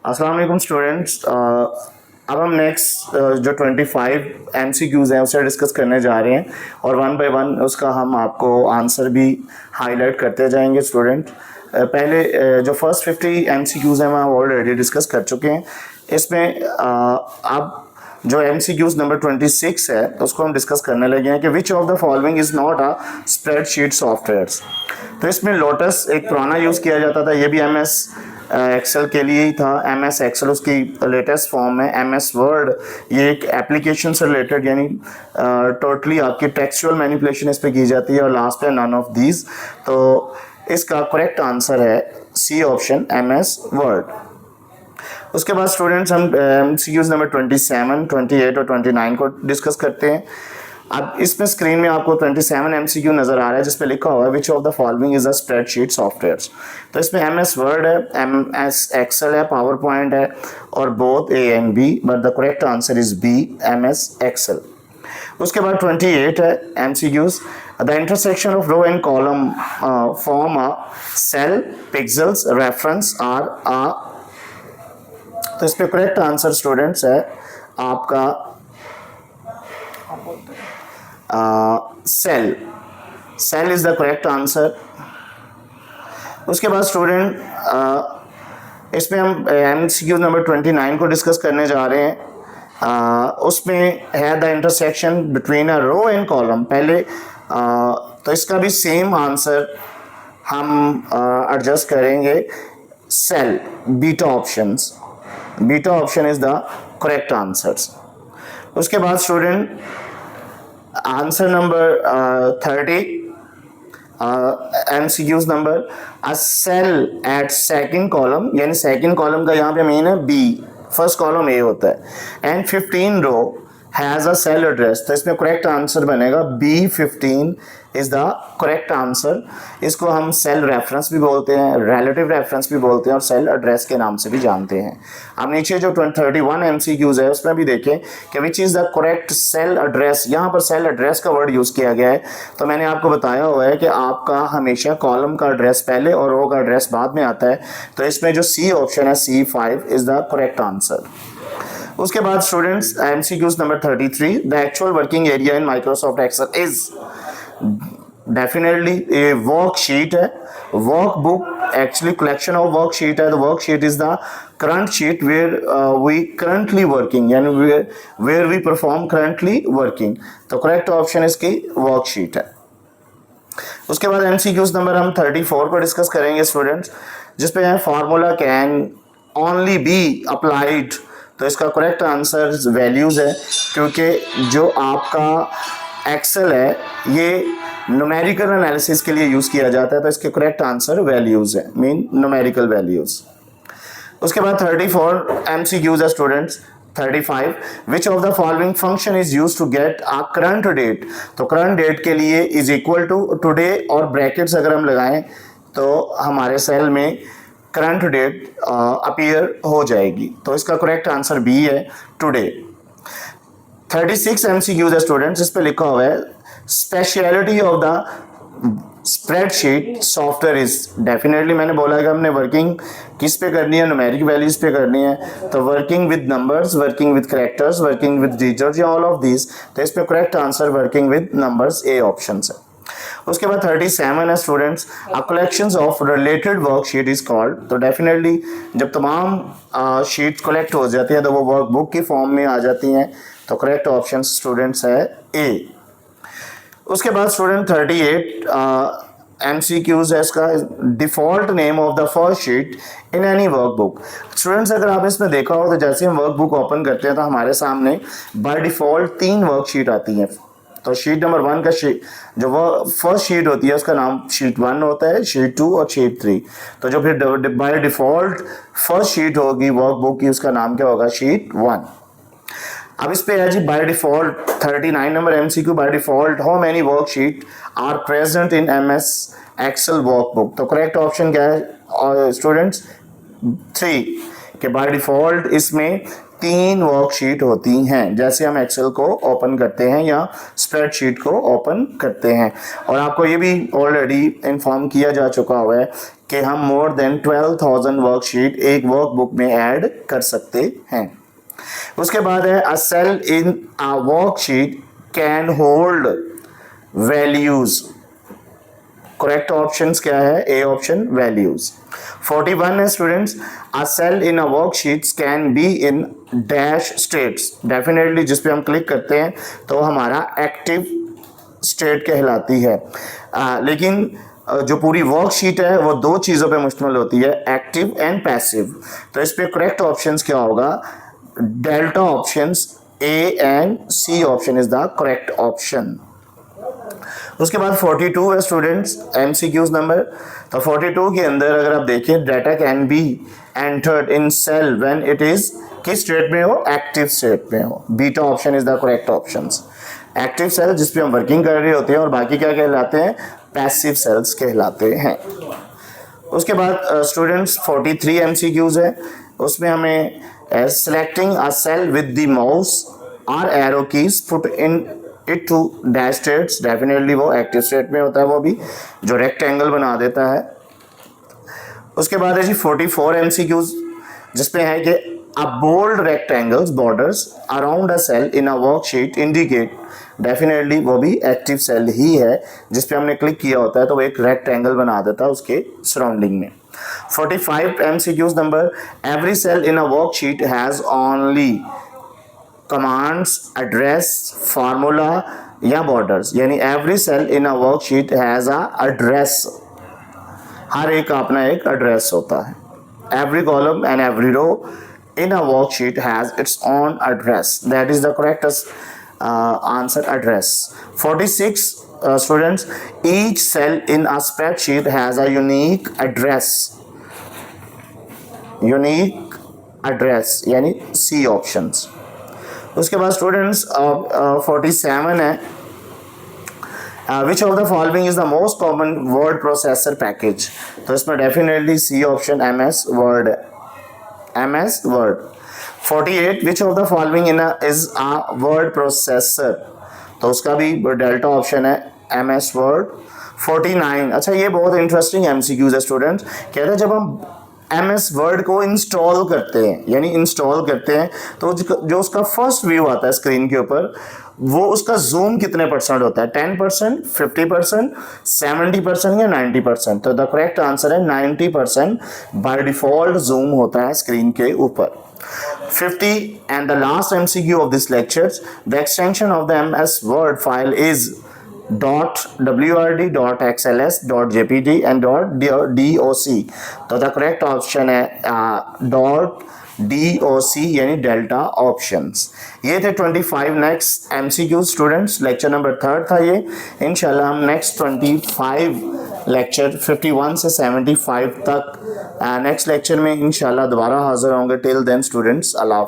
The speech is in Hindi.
अस्सलाम वालेकुम स्टूडेंट्स। अब हम नेक्स्ट जो 25 MCQs हैं उसे डिस्कस करने जा रहे हैं और वन बाय वन उसका हम आपको आंसर भी हाईलाइट करते जाएंगे स्टूडेंट। पहले जो फर्स्ट 50 MCQs हैं हम ऑलरेडी डिस्कस कर चुके हैं। इसमें अब जो MCQs नंबर 26 है उसको हम डिस्कस करने लगे हैं कि विच of the following is not a spreadsheet softwares. तो इसमें लोटस एक पुराना यूज़ किया जाता था, ये भी MS एक्सेल के लिए ही था। MS एक्सेल उसकी लेटेस्ट फॉर्म है। MS वर्ड ये एक एप्लीकेशन से रिलेटेड यानी टोटली आपकी टेक्सचुअल मैनिपुलेशन इस पे की जाती है और लास्ट पे नन ऑफ दीज। तो इसका करेक्ट आंसर है सी ऑप्शन MS वर्ड। उसके बाद स्टूडेंट्स हम MCQs नंबर 27, 28 और 29 को डिस्कस करते हैं। अब इसमें स्क्रीन में आपको 27 MCQ नज़र आ रहा है जिस पे लिखा हुआ है which of the following is a spreadsheet software. तो इसमें MS वर्ड है, MS एक्सेल है, पावर पॉइंट है और both A and B, but the correct answer is B MS Excel. उसके बाद 28 है MCQs। The intersection of row and column form a cell, pixels, reference are a. तो इस पे करेक्ट आंसर स्टूडेंट्स है आपका cell. Cell is the correct answer. उसके बाद स्टूडेंट इसमें हम MCQ नंबर 29 को डिस्कस करने जा रहे हैं। उसमें है the intersection between a row and column. पहले तो इसका भी सेम आंसर हम एडजस्ट करेंगे cell, beta options. Beta option is the correct answers. उसके बाद student answer number 30 MCQs number a cell at second column, यानी सेकंड कॉलम का यहाँ पे मीन है B, फर्स्ट कॉलम A होता है, and 15 row has a cell address. तो इसमें करेक्ट आंसर बनेगा B15 is the correct answer. इसको हम सेल रेफरेंस भी बोलते हैं, रिलेटिव रेफरेंस भी बोलते हैं और सेल एड्रेस के नाम से भी जानते हैं। अब नीचे जो 31 MCQs है उसमें भी देखें कि which is the correct cell address. यहाँ पर सेल एड्रेस का वर्ड यूज़ किया गया है। तो मैंने आपको बताया हुआ है कि आपका हमेशा कॉलम का एड्रेस पहले और रो का एड्रेस बाद में आता है। तो इसमें जो C ऑप्शन है C5 is the correct answer. उसके बाद students MCQs number 33, the actual working area in Microsoft Excel is definitely a worksheet है। Workbook actually collection of worksheet है। The worksheet is the current sheet where we currently working, यानी where we perform currently working. तो करेक्ट ऑप्शन इसकी वर्कशीट है। उसके बाद MCQs नंबर हम 34 को डिस्कस करेंगे स्टूडेंट्स, जिसपे है formula can only be applied. तो इसका करेक्ट आंसर वैल्यूज़ है, क्योंकि जो आपका एक्सेल है ये न्यूमेरिकल एनालिसिस के लिए यूज़ किया जाता है। तो इसके करेक्ट आंसर वैल्यूज़ है, मीन न्यूमेरिकल वैल्यूज़। उसके बाद 34 MCQs है students. 35 which of the following function is use to get a current date. तो करंट डेट के लिए इज इक्वल टू टुडे और ब्रैकेट्स अगर हम लगाएं तो हमारे सेल में करंट डेट अपीयर हो जाएगी। तो इसका करेक्ट आंसर B है, टुडे। 36 MCQs है स्टूडेंट्स, इस पे लिखा हुआ है speciality of the spreadsheet software is. Definitely मैंने बोला कि हमने वर्किंग किस पे करनी है, न्यूमेरिक वैल्यूज पे करनी है। तो working with numbers, working with characters, working with digits, या ऑल ऑफ दिस। तो इस पे correct answer working with numbers A option है। उसके बाद 37 है students, a collections of related worksheet is called. तो डेफिनेटली जब तमाम शीट्स कलेक्ट हो जाती हैं तो वो वर्कबुक की फॉर्म में आ जाती हैं। तो करेक्ट ऑप्शन स्टूडेंट्स है A। उसके बाद स्टूडेंट 38 MCQs है, इसका default name of the first sheet in any workbook. Students अगर आप इसमें देखा हो तो जैसे हम वर्कबुक ओपन करते हैं तो हमारे सामने बाय डिफॉल्ट 3 वर्कशीट आती हैं। तो शीट नंबर 1 का जो वो फर्स्ट शीट होती है उसका नाम शीट 1 होता है, शीट 2 और शीट 3। तो जो फिर बाय डिफॉल्ट फर्स्ट शीट होगी वर्कबुक की उसका नाम क्या होगा, शीट 1। अब इस पे है जी by default 39 number MCQ, by default how many worksheet are present in MS Excel workbook. तो करेक्ट ऑप्शन क्या है स्टूडेंट्स 3, कि बाय डिफॉल्ट इसमें 3 वर्कशीट होती हैं जैसे हम एक्सेल को ओपन करते हैं या स्प्रेडशीट को ओपन करते हैं। और आपको ये भी ऑलरेडी इन्फॉर्म किया जा चुका हुआ है कि हम मोर देन 12,000 वर्कशीट एक वर्कबुक में ऐड कर सकते हैं। उसके बाद है a cell in a worksheet can hold values. Correct options क्या है? A option values. 41 है students, a cell in a worksheets can be in dash states. Definitely जिस पे हम क्लिक करते हैं तो हमारा एक्टिव स्टेट कहलाती है। लेकिन जो पूरी वर्कशीट है वो दो चीज़ों पे मुश्तमिल होती है, एक्टिव एंड पैसिव। तो इस पे करेक्ट ऑप्शंस क्या होगा? Delta options A and C option is the correct option. उसके बाद 42 है स्टूडेंट्स, एमसीक्यूज नंबर। तो 42 के अंदर अगर आप देखिए, data can be entered in cell when it is किस स्टेट में हो? एक्टिव स्टेट में हो। Beta option is the correct options. Active cell जिस पे हम वर्किंग कर रहे होते हैं, और बाकी क्या कहलाते हैं? पैसिव सेल्स कहलाते हैं। उसके बाद स्टूडेंट्स 43 एमसीक्यूज है, उसमें हमें selecting a cell with the mouse और arrow keys put in it to dash states. Definitely वो एक्टिव स्टेट में होता है, वो भी जो रेक्टेंगल बना देता है। उसके बाद है जी 44 एमसीक्यूज, जिसपे है कि a bold rectangles borders around a cell in a worksheet indicate. Definitely वो भी एक्टिव सेल ही है, जिस पे हमने क्लिक किया होता है तो वो एक रेक्टेंगल बना देता है उसके सराउंडिंग में। 45 MCQs number, every cell in a worksheet has only commands, address, formula या बॉर्डर्स। यानी every cell in a worksheet has a address. हर एक का अपना एक एड्रेस होता है। Every column and every row in a worksheet has its own address. That is the correct answer, address. 46 students, each cell in a spreadsheet has a unique address. Unique address यानी C options. उसके बाद स्टूडेंट्स 47 है, which of the following is the most common word processor package? तो इसमें definitely C option MS Word है। MS Word। 48 which of the following is a word processor? तो उसका भी डेल्टा ऑप्शन है MS Word। 49, अच्छा ये बहुत इंटरेस्टिंग एमसीक्यूज है स्टूडेंट्स। कहते हैं जब हम MS Word को इंस्टॉल करते हैं, यानी इंस्टॉल करते हैं, तो जो उसका फर्स्ट व्यू आता है स्क्रीन के ऊपर, वो उसका जूम कितने परसेंट होता है? 10%, 50%, 70% या 90%? तो द करेक्ट आंसर है 90%। बाय डिफॉल्ट जूम होता है स्क्रीन के ऊपर। 50 and the last MCQ of this lectures, the extension of the MS Word file is .wrd, .xls, .jpg and .doc। तो द करेक्ट ऑप्शन है .doc यानी डेल्टा ऑप्शंस। ये थे 25 next MCQ students. Lecture number 3 था ये। इंशाल्लाह हम नेक्स्ट 25 लेक्चर 51 से 75 तक नेक्स्ट लेक्चर में इंशाल्लाह दोबारा हाजिर होंगे। टिल देन स्टूडेंट्स, अल्लाह।